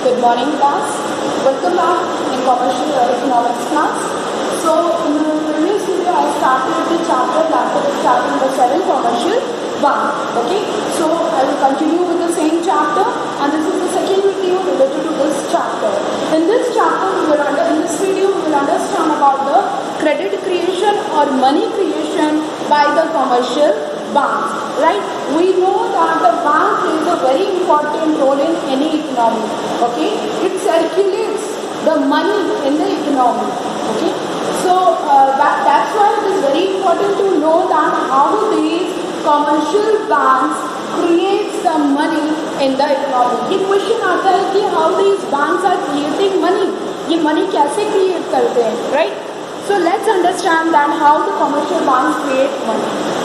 Good morning, class. Welcome back in commercial economics class. So, in the previous video, I started the chapter number 7, commercial 1. Okay. So, I will continue with the same chapter, and this is the second video related to this chapter. In this chapter, in this video, we will understand about the credit creation or money creation by the commercial banks. Right? We know that the bank plays a very important role in any economy. Okay? It circulates the money in the economy. Okay? So that's why it is very important to know that how these commercial banks create the money in the economy. ये question आता है कि how these banks are creating money. ये money कैसे create करते हैं, right? So let's understand that how the commercial banks create money.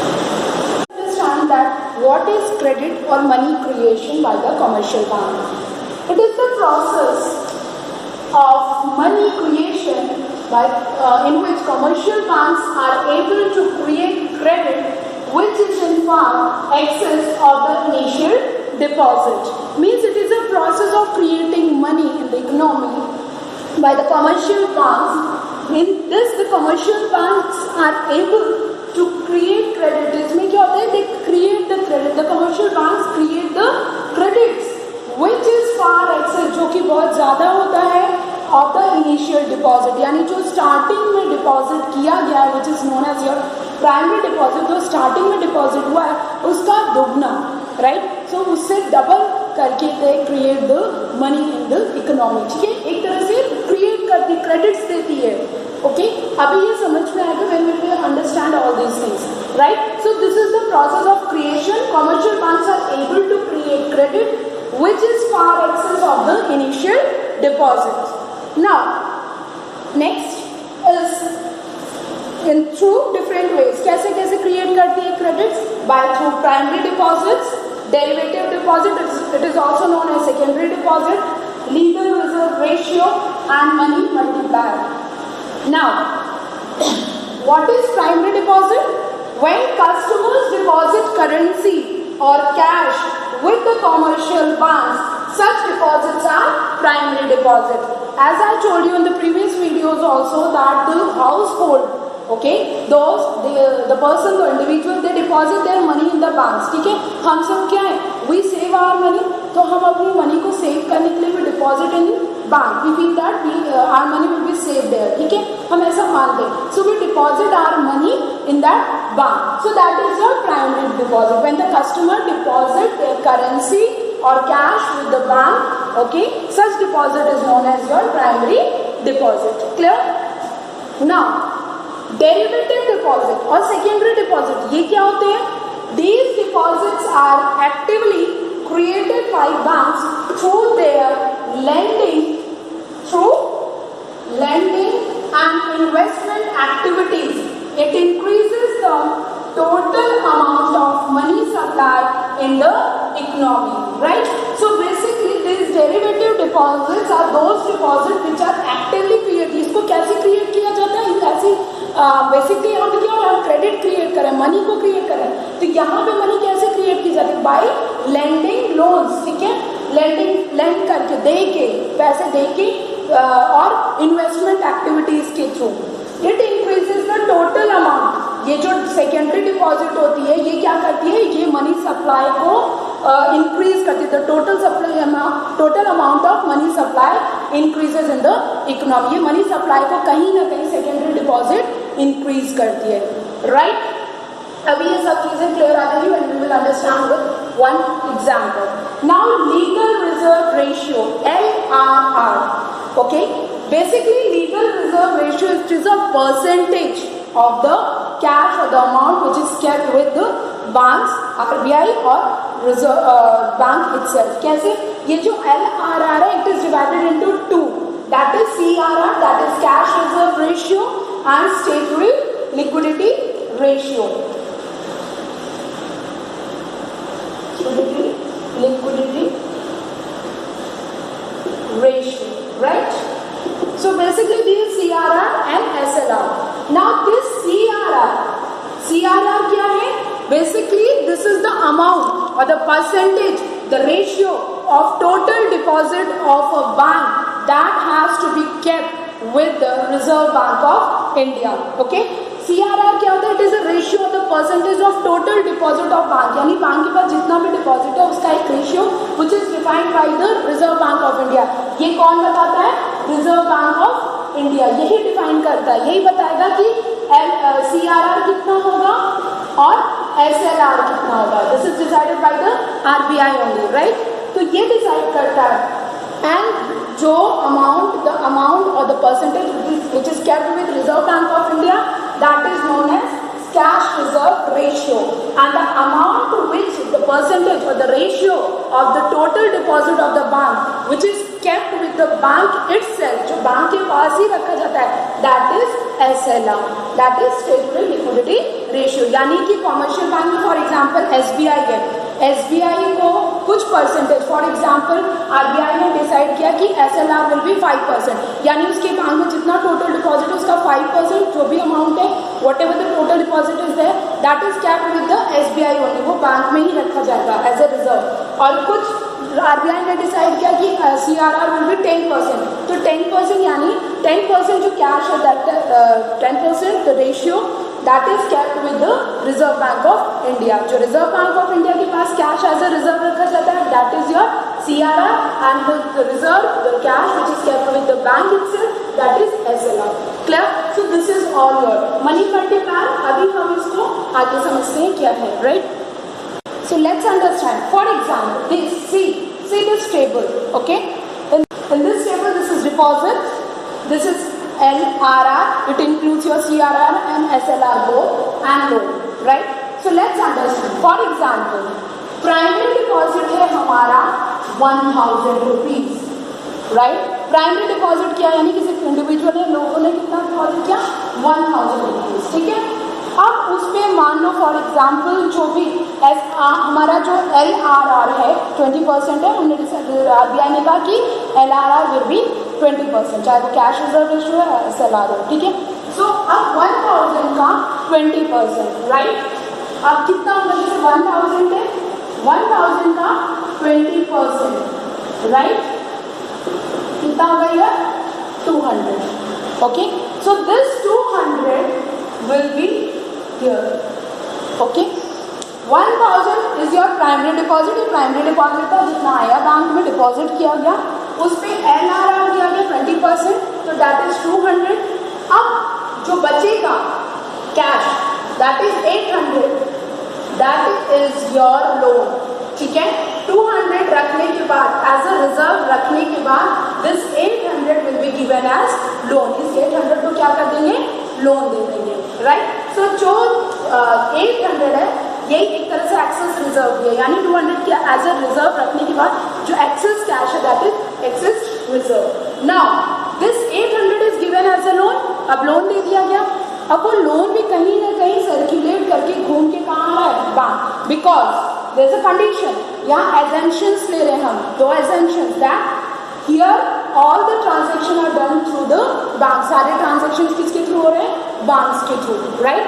That what is credit or money creation by the commercial bank? It is the process of money creation in which commercial banks are able to create credit which is in fact excess of the initial deposit. Means it is a process of creating money in the economy by the commercial banks. In this, the commercial banks are able to create credit. इसमें क्या होता है? They create the credit. The commercial banks create the credits, which is far excess, जो कि बहुत ज़्यादा होता है of the initial deposit. यानी जो starting में deposit किया गया है, which is known as your primary deposit, जो starting में deposit हुआ है, उसका दुगना, right? So उससे double करके they create the money in the economy. ठीक है? एक तरह से create करती, credits देती है. Okay, अभी ये समझ में आएगा when we will understand all these things, right? So this is the process of creation. Commercial banks are able to create credit which is far excess of the initial deposit. Now, next is in through different ways. कैसे कैसे create करती है credits? By through primary deposits, derivative deposit, it is also known as secondary deposit, legal reserve ratio, and money multiplier. Now, what is primary deposit? When customers deposit currency or cash with the commercial banks, such deposits are primary deposit. As I told you in the previous videos also that the household, okay, the person, the individual, they deposit their money in the banks. ठीक है? हम सब क्या है? We save our money. तो हम अपनी money को save करने के लिए we deposit in bank. We feel that our money will be saved there. ठीक है? हम ऐसा मानते हैं. So we deposit our money in that bank. So that is your primary deposit. When the customer deposit their currency or cash with the bank, okay, such deposit is known as your primary deposit. Clear? Now, derivative deposit or secondary deposit, ये क्या होते हैं? These deposits are actively created by banks through their lending and investment activities. It increases the total amount of money supply in the economy, right? So basically these derivative deposits are those deposits which are actively created. इसको कैसे create किया जाता है? ऐसी basically यहाँ पे क्या हो रहा है? क्रेडिट क्रिएट करें, मनी को क्रिएट करें. तो यहाँ पे मनी कैसे क्रिएट की जाती है? By lending loans. ठीक है? लेंड करके, दे के, पैसे दे के और इन्वेस्टमेंट एक्टिविटीज के through. It increases the total amount. ये जो सेकेंडरी डिपॉजिट होती है, ये क्या करती है? ये मनी सप्लाई को इंक्रीज करती है. The total amount of money supply increases in the economy. ये मनी सप्लाई को कहीं ना कहीं सेकेंडरी डिपॉजिट इंक्रीज करती है, राइट? अभी ये सब चीजें क्लियर आ जाएगी when we will understand with one example. Now legal reserve ratio, LRR. Okay, basically legal reserve ratio is a percentage of the cash or the amount which is kept with the banks, RBI or reserve bank itself. कैसे? ये जो LRR है, it is divided into two. That is CRR, that is cash reserve ratio, and statutory liquidity ratio. Liquidity ratio, right? So basically this is CRR and SLR. Now this CRR क्या है? Basically this is the amount or the percentage, the ratio of total deposit of a bank that has to be kept with the Reserve Bank of India. Okay, CRR क्या होता है? It is a ratio of the percentage of total deposit of bank, यानी bank के पास जितना भी deposit है उसका एक ratio which is defined by the reserve bank of India. ये कौन बताता है? Reserve bank of India. यही डिफाइन करता है, यही बताएगा कि CRR कितना होगा और SLR कितना होगा. This is decided by the RBI only, right. तो ये डिसाइड करता है. एंड जो द अमाउंट और the percentage which is kept with reserve bank of India, that is known as cash reserve ratio, and the amount to which the percentage or the ratio of the total deposit of the bank which is kept with the bank itself, जो bank के पास ही रखा जाता है, that is SLR, that is statutory liquidity ratio. यानी कि commercial bank में for example SBI है, SBI को कुछ परसेंटेज, फॉर एग्जांपल RBI ने डिसाइड किया कि SLR विल बी 5%, यानी उसके बैंक में जितना टोटल डिपॉजिट उसका 5% जो भी अमाउंट है, whatever the total deposit is there, that is capped with the SBI only. वो बैंक में ही रखा जाएगा एज अ रिजर्व. और कुछ RBI ने डिसाइड किया कि CRR विल बी 10%, तो 10% यानी 10% जो कैश है, that 10% the ratio that is kept with the Reserve Bank of India. जो Reserve Bank of India के पास कैश एज अ रिजर्व रखा जाता है, that is your CRR, and the reserve, the cash which is kept with the bank itself, that is SLR. Clear? So this is all your money multiplier. अभी हम इसको आगे समझते हैं क्या है, right? So let's understand. For example, this see this table, okay? In this table, this is deposit, this is LRR, it includes your CRR and SLR both, and loan, right? So let's understand. For example, primary deposit है हमारा 1000 rupees, right? Primary deposit किया यानी किसी individual ने, लोगों ने कितना deposit किया? 1000 रुपीज, ठीक है. अब उसमें मान लो फॉर एग्जाम्पल जो भी हमारा जो LRR है 20% है, हमने RBI ने कहा कि LRR विल बी 20%, चाहे वो कैश रिजर्व रेशियो है SLR हो, ठीक है. सो अब 1000 का 20%, राइट. अब कितना होगा? जैसे 1000 है, 1000 का 20%, राइट, कितना होगा? ये 200. Okay, so this 200 will be here. Okay, 1000 is your primary deposit. ये प्राइमरी डिपॉजिट था, जितना आया बैंक में डिपॉजिट किया गया, उस पर LRR दिया गया 20%, तो दैट इज 200. अब जो बचेगा cash, that is 800, that is your loan, ठीक है. 200 रखने के बाद एज अ रिजर्व रखने के बाद this 800 will be given as loan. इस 800 को क्या कर देंगे? लोन दे देंगे, राइट. सो जो 800 है यही एक तरह से एक्सेस रिजर्व दिया, यानी 200 के एज अ रिजर्व रखने के बाद जो एक्सेस कैश है that is excess reserve. Now this 800 is given as a loan. अब लोन दे दिया गया. अब वो लोन भी कहीं ना कहीं सर्कुलेट करके घूम के कहाँ आ रहा है? Bank. Because there is a condition, यहाँ एजेंशंस ले रहे हैं हम, दो assumptions, that here all the transaction are done through the bank. सारे ट्रांजेक्शन किसके थ्रू हो रहे हैं? बैंक्स के थ्रू, right.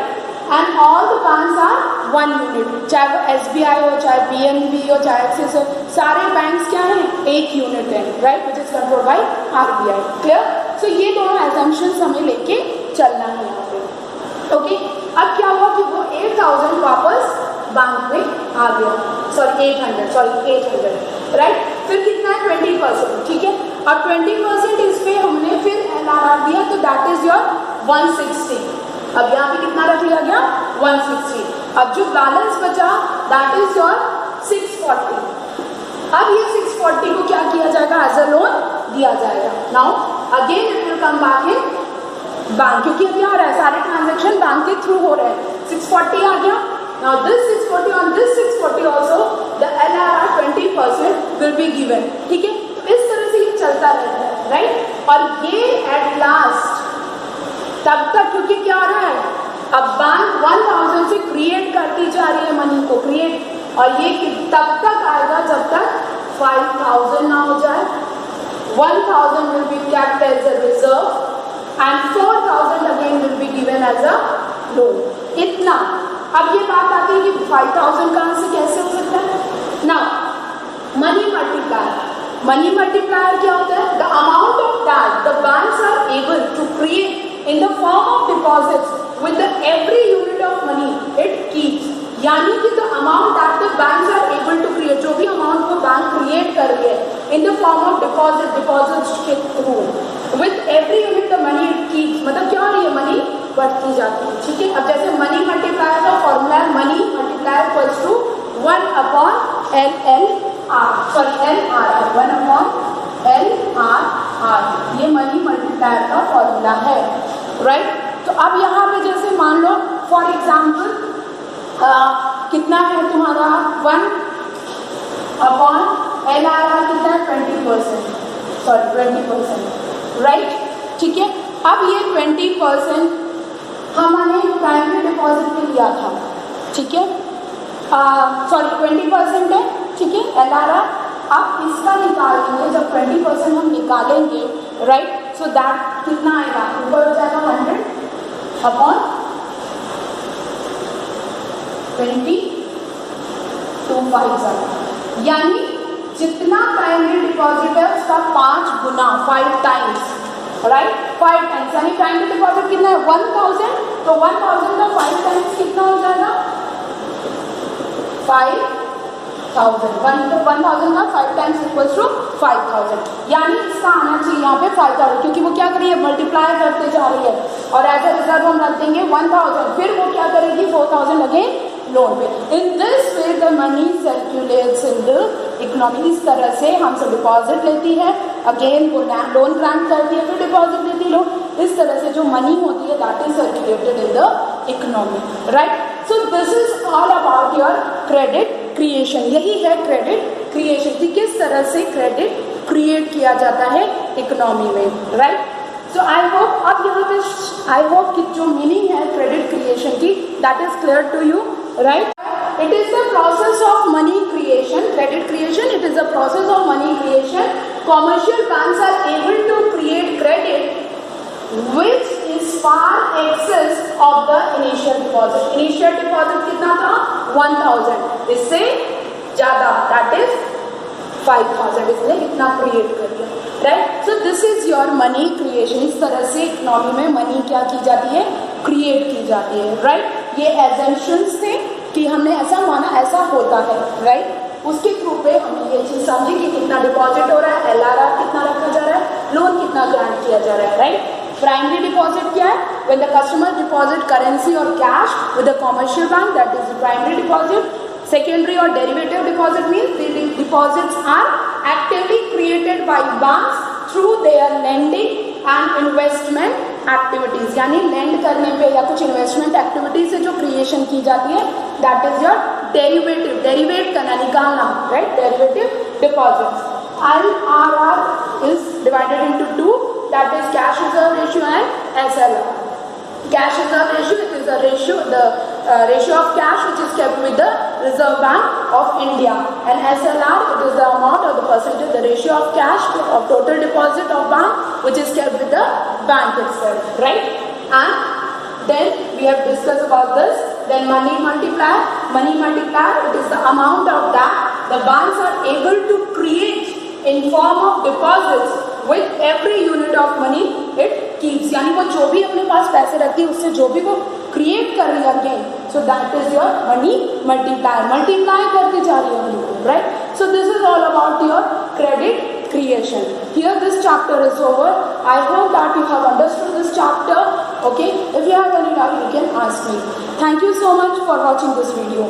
And all the banks are one unit, चाहे वो SBI हो, चाहे PNB हो, चाहे एक्सिस हो, सारे बैंक्स क्या हैं? एक यूनिट है, right, which is controlled by RBI. Clear? So ये दोनों एजम्पशंस हमें लेके चलना है यहाँ पे. ओके, अब क्या हुआ कि वो 8000 वापस बैंक में आ गया, सॉरी 800, राइट. फिर कितना है? 20%, ठीक है. और 20% इस पे हमने फिर LRR दिया, तो दैट इज योर 160. अब यहाँ पे कितना रख लिया गया? 160. अब जो बैलेंस बचा दैट इज योर 640. अब ये 640 को क्या किया जाएगा? एज अ लोन दिया जाएगा. Now again it will come back in bank, क्योंकि अब क्या हो रहा है? सारे ट्रांजेक्शन बैंक के थ्रू हो रहे हैं. 640 आ गया. Now this 640, on this 640 also the LRR 20% will be given, ठीक है. तो इस तरह से ये चलता रहता है, राइट. और ये एट लास्ट तब तक, क्योंकि क्या हो रहा है? अब बैंक 1000 से क्रिएट करती जा रही है मनी को, क्रिएट, और ये तब तक आएगा जब तक 5000 ना हो जाए. 1000 will be kept as a reserve and 4000 again will be given as a loan. इतना. अब ये बात आती है कि 5000 कहाँ से कैसे हो सकता है? Now money multiplier. Money multiplier क्या होता है? The amount of that the banks are able to create in the form of deposits with every unit of money it keeps. यानी कि the amount that the banks are able to create, जो भी amount वो bank create कर रही है in the form of deposits के through with every unit the money it keeps, मतलब क्या हो रही है? मनी बढ़ती जाती है। ठीक है, अब जैसे मनी मल्टीप्लायर का फॉर्मूला है money multiplier equals to 1/LLR, sorry LRR, 1/LRR, ये मनी मल्टीप्लायर का फॉर्मूला है, राइट। तो अब यहाँ पे जैसे मान लो फॉर एग्जाम्पल कितना है तुम्हारा 1/LRR कितना है? 20%, सॉरी 20%, राइट। ठीक है, अब ये 20% हमने प्राइमरी डिपॉजिट में लिया था, ठीक है, सॉरी 20% है, ठीक है LRR। अब इसका निकालेंगे, जब 20% हम निकालेंगे, राइट, सो दैट कितना आएगा? ऊपर हो जाएगा 100/20 2 5, यानी जितना प्राइमरी डिपॉजिट है उसका 5 गुना, 5 टाइम्स, राइट, 5 टाइम्स, यानी प्राइमरी डिपॉजिट कितना है? 1000, तो 1000 का 5 टाइम्स कितना हो जाएगा? 5000, 1000 का 5 टाइम्स इक्वल्स टू 5000, यानी इसका आना चाहिए यहाँ पे 5000, क्योंकि वो क्या करिए? मल्टीप्लाई करते जा रही है, और एज अ रिजर्व हम रख देंगे 1000, फिर वो क्या करेगी? 4000 अगेन लोन पे। In this way the money circulates in the economy. इस तरह से हमसे डिपॉजिट लेती है, अगेन वो लोन ग्रांट करती है, फिर डिपॉजिट लेती है लोन। इस तरह से जो मनी होती है that is circulated in the economy, right. So this is all about your credit creation. यही है क्रेडिट क्रिएशन कि किस तरह से क्रेडिट क्रिएट किया जाता है इकोनॉमी में, राइट। सो आई होप अब यहाँ पे आई होप कि जो मीनिंग है क्रेडिट क्रिएशन की that is clear to you, right? It is the process of money creation, credit creation. It is the process of money creation. Commercial banks are able to create credit which is far excess of the initial deposit. Initial deposit कितना था? 1000, इससे ज़्यादा, that is 5000, इसने इतना create कर दिया, right. So this is your money creation. इस तरह से इकोनॉमी में मनी क्या की जाती है? क्रिएट की जाती है, राइट। ये एजम्पशंस थे कि हमने ऐसा माना ऐसा होता है, राइट। उसके थ्रू पे हमने ये चीज समझी कि कितना डिपॉजिट हो रहा है, LRR कितना रखा जा रहा है, लोन कितना ग्रांट किया जा रहा है, राइट। प्राइमरी डिपॉजिट क्या है? When the customer deposit currency और cash with the commercial bank, that is the primary deposit. Secondary or derivative deposit means the deposits are actively created by banks through their lending and investment activities, यानी lend करने पे या कुछ investment activities से जो creation की जाती है that is your derivative, derivate करना, निकालना, right, derivative deposits. IRR is divided into two, that is cash reserve ratio and SLR. Cash reserve ratio, it is the ratio, ratio of cash which is kept with the Reserve Bank of India, and SLR, it is the amount or the percentage, the ratio of cash of total deposit of bank which is kept with the bank itself, right? And then we have discussed about this. Then money multiplier. Money multiplier, it is the amount of that the banks are able to create in form of deposits with every unit of money it keeps, यानी वो जो भी अपने पास पैसे रखती है उससे जो भी वो क्रिएट कर रही है again, so that is your money multiplier, multiply करती जा रही है मनी को, right. So this is all about your credit creation. Here this chapter is over. I hope that you have understood this chapter. Okay, if you have any doubt you can ask me. Thank you so much for watching this video.